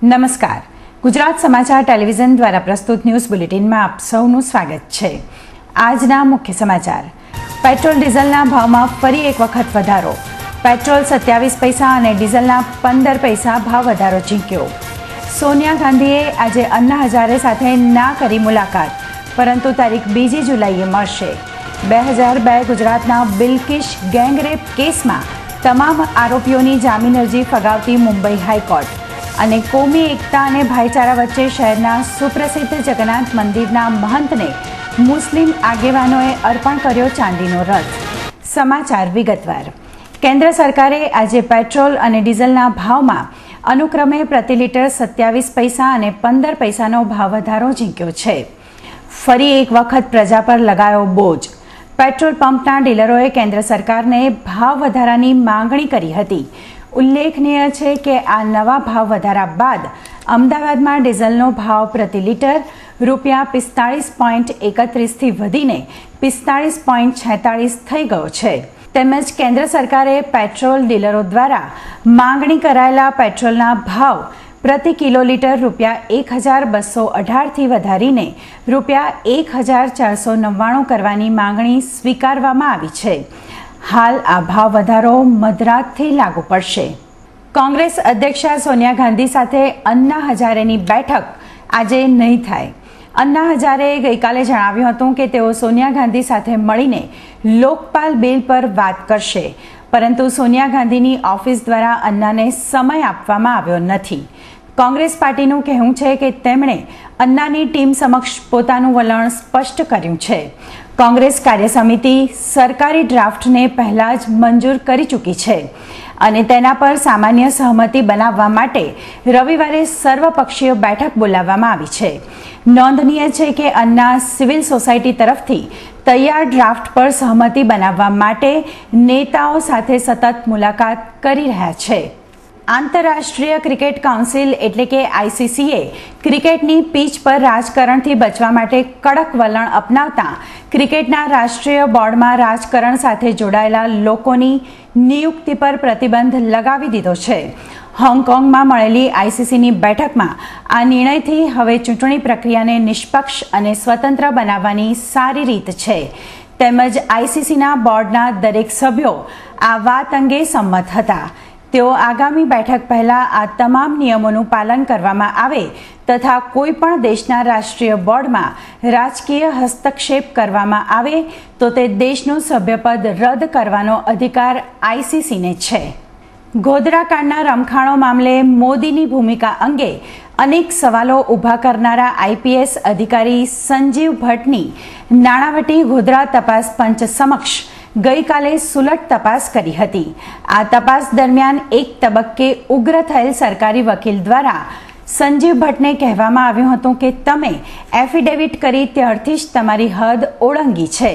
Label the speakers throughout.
Speaker 1: નમસ્કાર, ગુજરાત સમાચાર ટેલિવિઝન દ્વારા પ્રસ્તુત ન્યૂઝ બુલેટિનમાં આપ સૌનું સ્વાગત છે। આજના મુખ્ય સમાચાર। પેટ્રોલ ડીઝલના ભાવમાં ફરી એક વખત વધારો। પેટ્રોલ 27 પૈસા અને ડીઝલના 15 પૈસા ભાવ વધારો ઝીંક્યો। સોનિયા ગાંધીએ આજે અન્ના હજારે સાથે ના કરી મુલાકાત, પરંતુ તારીખ 2 જુલાઈએ મળશે। 2002 ગુજરાતના બિલ્કિશ ગેંગરેપ કેસમાં તમામ આરોપીઓની જામીન અરજી ફગાવતી મુંબઈ હાઈકોર્ટ અને કોમી એકતા અને ભાઈચારા વચ્ચે શહેરના સુપ્રસિદ્ધ જગન્નાથ મંદિરના મહંતને મુસ્લિમ આગેવાનોએ અર્પણ કર્યો ચાંદીનો રથ। સમાચાર વિગતવાર। કેન્દ્ર સરકારે આજે પેટ્રોલ અને ડીઝલના ભાવમાં અનુક્રમે પ્રતિ લિટર 27 પૈસા અને 15 પૈસાનો ભાવ વધારો ઝીંક્યો છે। ફરી એક વખત પ્રજા પર લગાયો બોજ। પેટ્રોલ પંપના ડીલરોએ કેન્દ્ર સરકારને ભાવ વધારાની માંગણી કરી હતી। ઉલ્લેખનીય છે કે આ નવા ભાવ વધારા બાદ અમદાવાદમાં ડીઝલનો ભાવ પ્રતિ લિટર ₹45.31 થી વધીને ₹45.46 થઈ ગયો છે। તેમજ કેન્દ્ર સરકારે પેટ્રોલ ડીલરો દ્વારા માંગણી કરાયેલા પેટ્રોલના ભાવ પ્રતિ કિલોલીટર ₹1,218 થી વધારીને ₹1,499 કરવાની માંગણી સ્વીકારવામાં આવી છે। હાલ આ ભાવ વધારો મધરાતથી લાગુ પડશે। કોંગ્રેસ અધ્યક્ષા સોનિયા ગાંધી સાથે અન્ના હજારેની બેઠક આજે નહીં થાય। અન્ના હજારેએ ગઈકાલે જણાવ્યું હતું કે તેઓ સોનિયા ગાંધી સાથે મળીને લોકપાલ બિલ પર વાત કરશે, પરંતુ સોનિયા ગાંધીની ઓફિસ દ્વારા અન્નાને સમય આપવામાં આવ્યો નથી। કોંગ્રેસ પાર્ટીનું કહેવું છે કે તેમણે અન્નાની ટીમ સમક્ષ પોતાનું વલણ સ્પષ્ટ કર્યું છે। કોંગ્રેસ કાર્યસમિતિ સરકારી ડ્રાફ્ટને પહેલા જ મંજૂર કરી ચૂકી છે અને તેના પર સામાન્ય સહમતિ બનાવવા માટે રવિવારે સર્વપક્ષીય બેઠક બોલાવવામાં આવી છે। નોંધનીય છે કે અન્ના સિવિલ સોસાયટી તરફથી તૈયાર ડ્રાફ્ટ પર સહમતિ બનાવવા માટે નેતાઓ સાથે સતત મુલાકાત કરી રહ્યા છે। આંતરરાષ્ટ્રીય ક્રિકેટ કાઉન્સિલ એટલે કે ICCએ ક્રિકેટની પીચ પર રાજકારણથી બચવા માટે કડક વલણ અપનાવતા ક્રિકેટના રાષ્ટ્રીય બોર્ડમાં રાજકારણ સાથે જોડાયેલા લોકોની નિયુક્તિ પર પ્રતિબંધ લગાવી દીધો છે। હોંગકોંગમાં મળેલી ICCની બેઠકમાં આ નિર્ણયથી હવે ચૂંટણી પ્રક્રિયાને નિષ્પક્ષ અને સ્વતંત્ર બનાવવાની સારી રીત છે। તેમજ ICCના બોર્ડના દરેક સભ્યો આ વાત અંગે સંમત હતા। તેઓ આગામી બેઠક પહેલા આ તમામ નિયમોનું પાલન કરવામાં આવે તથા કોઈ પણ દેશના રાષ્ટ્રીય બોર્ડમાં રાજકીય હસ્તક્ષેપ કરવામાં આવે તો તે દેશનું સભ્યપદ રદ કરવાનો અધિકાર ICCને છે। ગોધરાકાંડના રમખાણો મામલે મોદીની ભૂમિકા અંગે અનેક સવાલો ઊભા કરનારા IPS અધિકારી સંજીવ ભટ્ટની નાણાવટી ગોધરા તપાસ પંચ સમક્ષ ગઈકાલે સુલટ તપાસ કરી હતી। આ તપાસ દરમિયાન એક તબક્કે ઉગ્ર થયેલ સરકારી વકીલ દ્વારા સંજીવ ભટ્ટને કહેવામાં આવ્યું હતું કે તમે એફિડેવિટ કરી ત્યારથી જ તમારી હદ ઓળંગી છે,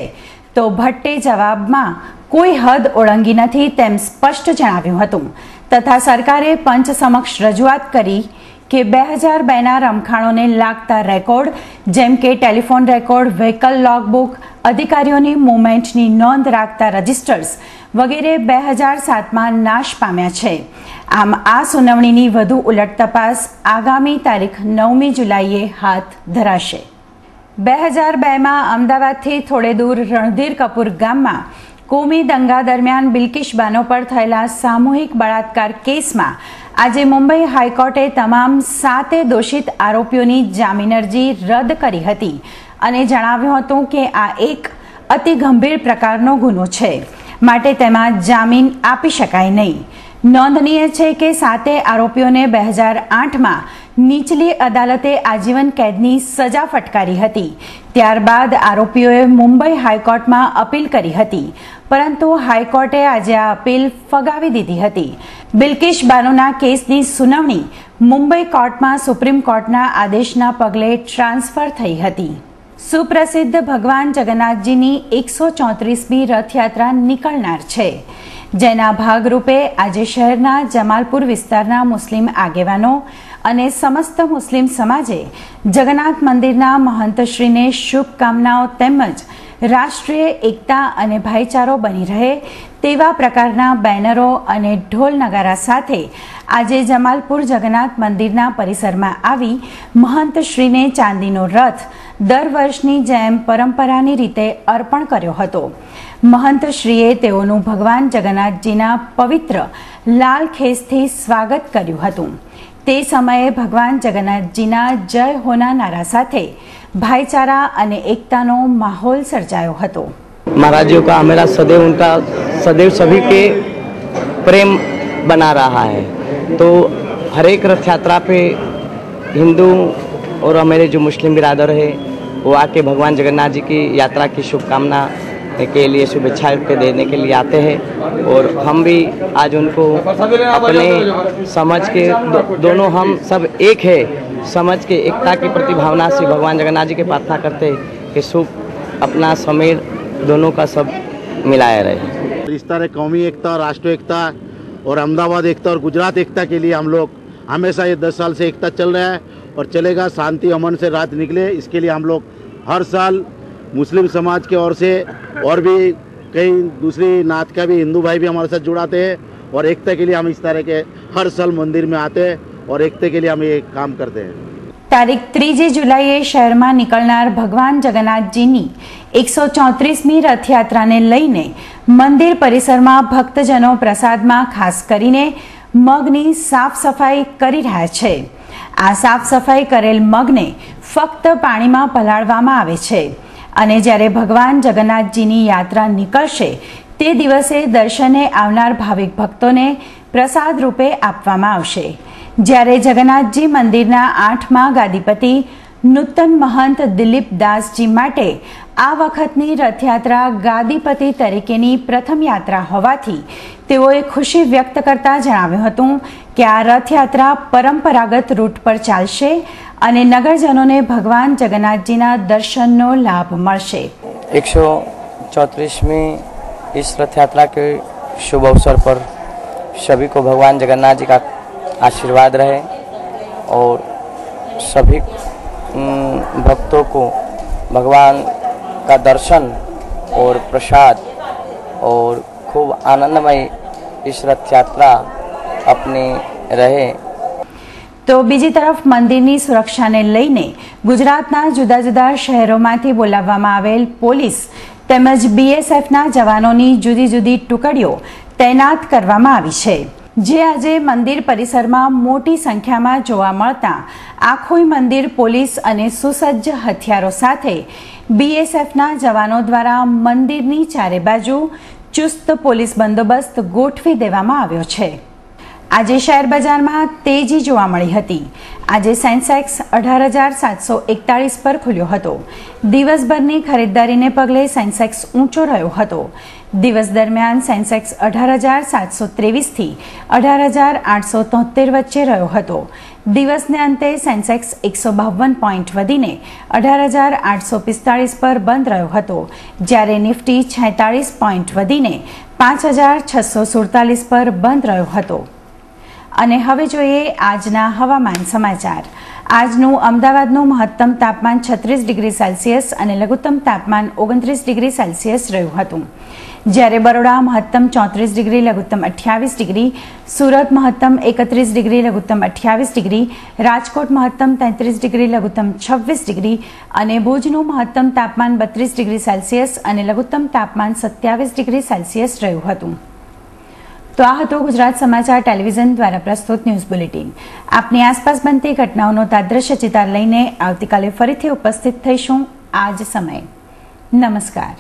Speaker 1: તો ભટ્ટે જવાબમાં કોઈ હદ ઓળંગી નથી તેમ સ્પષ્ટ જણાવ્યું હતું તથા સરકારે પંચ સમક્ષ રજૂઆત કરી કે 2002ના રમખાણોને લાગતા રેકોર્ડ જેમ કે ટેલિફોન રેકોર્ડ, વ્હીકલ લોગબુક, અધિકારીઓની મૂવમેન્ટની નોંધ રાખતા રજિસ્ટર્સ વગેરે 2007માં નાશ પામ્યા છે। આમ આ સુનાવણીની વધુ ઉલટ તપાસ આગામી તારીખ 9 જુલાઈએ હાથ ધરાશે। 2002માં અમદાવાદથી થોડે દૂર રણધીર કપૂર ગામમાં કોમી દંગા દરમિયાન બિલ્કિશ બાનો પર થયેલા સામૂહિક બળાત્કાર કેસમાં આજે મુંબઈ હાઈકોર્ટે તમામ 7 દોષિત આરોપીઓની જામીન અરજી રદ કરી હતી અને જણાવ્યું હતું કે આ એક અતિ ગંભીર પ્રકારનો ગુનો છે, માટે તેમાં જામીન આપી શકાય નહીં। નોંધનીય છે કે 7 આરોપીઓને 2008માં નીચલી અદાલતે આજીવન કેદની સજા ફટકારી હતી। ત્યારબાદ આરોપીઓએ મુંબઈ હાઈકોર્ટમાં અપીલ કરી હતી, પરંતુ હાઈકોર્ટે આજે આ અપીલ ફગાવી દીધી હતી। બિલ્કિશ બાનોના કેસની સુનાવણી મુંબઈ કોર્ટમાં સુપ્રીમ કોર્ટના આદેશના પગલે ટ્રાન્સફર થઈ હતી। સુપ્રસિદ્ધ ભગવાન જગન્નાથજીની 134મી રથયાત્રા નીકળનાર છે, જેના ભાગરૂપે આજે શહેરના જમાલપુર વિસ્તારના મુસ્લિમ આગેવાનો અને સમસ્ત મુસ્લિમ સમાજે જગન્નાથ મંદિરના મહંતશ્રીને શુભકામનાઓ તેમજ રાષ્ટ્રીય એકતા અને ભાઈચારો બની રહે તેવા પ્રકારના બેનરો અને ઢોલ નગારા સાથે આજે જમાલપુર જગન્નાથ મંદિરના પરિસરમાં આવી મહંતશ્રીને ચાંદીનો રથ દર વર્ષની જેમ પરંપરાની રીતે અર્પણ કર્યો હતો. મહંતશ્રીએ તેઓનું ભગવાન જગન્નાથજીના પવિત્ર લાલ ખેસથી સ્વાગત કર્યું હતું. તે સમયે ભગવાન જગન્નાથજીના જય હોના નારા સાથે भाईचारा અને એકતાનો માહોલ સર્જાયો હતો.
Speaker 2: महाराज जी का मेरा सदैव सभी के प्रेम बना रहा है. तो हर एक रथ यात्रा पे हिंदू और हमारे जो मुस्लिम बिरादर है वो आके भगवान जगन्नाथ जी की यात्रा की शुभकामना के लिए शुभेच्छा के देने के लिए आते हैं. और हम भी आज उनको अपने समझ के दोनों हम सब एक है समझ के एकता की प्रतिभावना से भगवान जगन्नाथ जी की प्रार्थना करते हैं कि सुख अपना समीर दोनों का सब मिलाया रहे.
Speaker 3: इस तरह कौमी एकता, राष्ट्रीय एकता और अहमदाबाद एकता और गुजरात एकता के लिए हम लोग हमेशा ये 10 साल से एकता चल रहा है और चलेगा. शांति अमन से रात निकले इसके लिए हम लोग हर साल मुस्लिम समाज के ओर से और भी कई दूसरी नात का भी हिंदू भाई भी हमारे साथ जुड़ाते हैं और एकता के लिए हम इस तरह के हर साल मंदिर में आते हैं और एकता के लिए हम ये काम करते हैं.
Speaker 1: તારીખ 3 જુલાઈએ શહેરમાં નીકળનાર ભગવાન જગન્નાથજીની 134મી રથયાત્રાને લઈને મંદિર પરિસરમાં ભક્તજનો પ્રસાદમાં ખાસ કરીને મગની સાફ સફાઈ કરી રહ્યા છે. આ સાફ સફાઈ કરેલ મગને ફક્ત પાણીમાં પલાળવામાં આવે છે અને જ્યારે ભગવાન જગન્નાથજીની યાત્રા નીકળશે તે દિવસે દર્શને આવનાર ભાવિક ભક્તોને પ્રસાદ રૂપે આપવામાં આવશે. જ્યારે જગન્નાથજી મંદિરના 8મા ગાદીપતિ નૂતન મહંત દિલીપ દાસજી માટે આ વખતની રથયાત્રા ગાદીપતિ તરીકેની પ્રથમ યાત્રા હોવાથી તેઓએ ખુશી વ્યક્ત કરતા જણાવ્યું હતું કે આ રથયાત્રા પરંપરાગત રૂટ પર ચાલશે અને નગરજનોને ભગવાન જગન્નાથજીના દર્શનનો લાભ મળશે.
Speaker 2: 134वीं इस रथ यात्रा के शुभ अवसर पर सभी को भगवान जगन्नाथ जी का आशीर्वाद रहे और सभी भक्तों को भगवान का दर्शन और प्रसाद और खूब आनंदमय इस रथ यात्रा अपनी रहे.
Speaker 1: તો બીજી તરફ મંદિરની સુરક્ષાને લઈને ગુજરાતના જુદા જુદા શહેરોમાંથી બોલાવવામાં આવેલ પોલીસ તેમજ બીએસએફના જવાનોની જુદી જુદી ટુકડીઓ તૈનાત કરવામાં આવી છે, જે આજે મંદિર પરિસરમાં મોટી સંખ્યામાં જોવા મળતા આખું મંદિર પોલીસ અને સુસજ્જ હથિયારો સાથે બીએસએફના જવાનો દ્વારા મંદિરની ચારે બાજુ ચુસ્ત પોલીસ બંદોબસ્ત ગોઠવી દેવામાં આવ્યો છે. આજે શેર બજારમાં તેજી જોવા મળી હતી. આજે સેન્સેક્સ 18,741 પર ખુલ્યો હતો. દિવસભરની ખરીદદારીને પગલે સેન્સેક્સ ઊંચો રહ્યો હતો. દિવસ દરમિયાન સેન્સેક્સ 18,723 થી 18,873 વચ્ચે રહ્યો હતો. દિવસને અંતે સેન્સેક્સ 152 પોઈન્ટ વધીને 18,845 પર બંધ રહ્યો હતો, જ્યારે નિફ્ટી 46 પોઈન્ટ વધીને 5,647 પર બંધ રહ્યો હતો. અને હવે જોઈએ આજના હવામાન સમાચાર. આજનું અમદાવાદનું મહત્તમ તાપમાન 36 ડિગ્રી સેલ્સિયસ અને લઘુત્તમ તાપમાન 29 ડિગ્રી સેલ્સિયસ રહ્યું હતું, જ્યારે બરોડા મહત્તમ 34 ડિગ્રી લઘુત્તમ 28 ડિગ્રી, સુરત મહત્તમ 31 ડિગ્રી લઘુત્તમ 28 ડિગ્રી, રાજકોટ મહત્તમ 33 ડિગ્રી લઘુત્તમ 26 ડિગ્રી અને ભુજનું મહત્તમ તાપમાન 32 ડિગ્રી સેલ્સિયસ અને લઘુત્તમ તાપમાન 27 ડિગ્રી સેલ્સિયસ રહ્યું હતું. તો આ હતો ગુજરાત સમાચાર ટેલિવિઝન દ્વારા પ્રસ્તુત ન્યૂઝ બુલેટિન. આપની આસપાસ બનતી ઘટનાઓનો તાદ્રશ્ય ચિતાર લઈને આવતીકાલે ફરીથી ઉપસ્થિત થઈશું આ જ સમયે. નમસ્કાર.